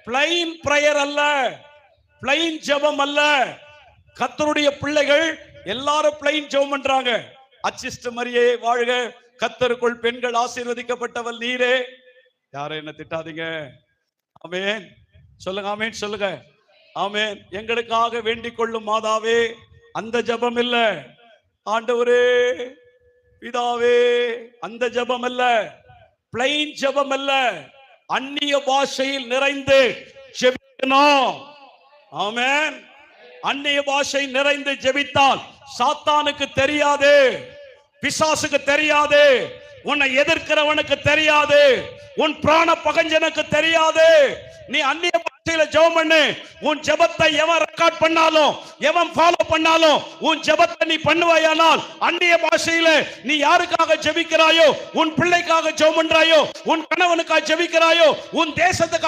Plain prayer அல்ல, plain ஜெபம் அல்ல. கர்த்தருடைய பிள்ளைகள் எல்லாரும் பிளைன் ஜெபம் பண்றாங்க. அச்சிஷ்ட மரியே வாழ்க, கர்த்தருக்குள் பெண்கள் ஆசீர்வதிக்கப்பட்டவள் நீரே. யாரும் என்ன திட்டாதீங்க. ஆமென் சொல்லுங்க, ஆமென் சொல்லுங்க, ஆமென். எங்களுக்காக வேண்டிக் கொள்ளும் மாதாவே, அந்த ஜெபம் இல்ல. ஆண்டவரே பிதாவே, அந்த ஜெபம் அல்ல, பிளைன் ஜெபம் அல்ல. அந்நிய பாஷையில் நிறைந்து ஜெபிக்கணும். ஆமென். அந்நிய பாஷை நிறைந்து ஜெபித்தால் சாத்தானுக்கு தெரியாது, பிசாசுக்கு தெரியாது, உன்னை எதிர்க்கிறவனுக்கு தெரியாது, உன் பிராண பகஞ்சனுக்கு தெரியாது. நீ அந்நிய பாஷையில ஜெபம் பண்ணு. உன் ஜெபத்தை எவன் ரெக்கார்ட் பண்ணாலும், எவன் ஃபாலோ பண்ணாலும், உன் ஜெபத்தை நீ பண்ணுவாயானால், அந்நிய பாஷையில நீ யாருக்காக ஜெபிக்கிறாயோ, உன் பிள்ளைக்காக ஜெபம் பண்றாயோ, உன் கணவனுக்காக ஜெபிக்கிறாயோ, உன் தேசத்துக்காக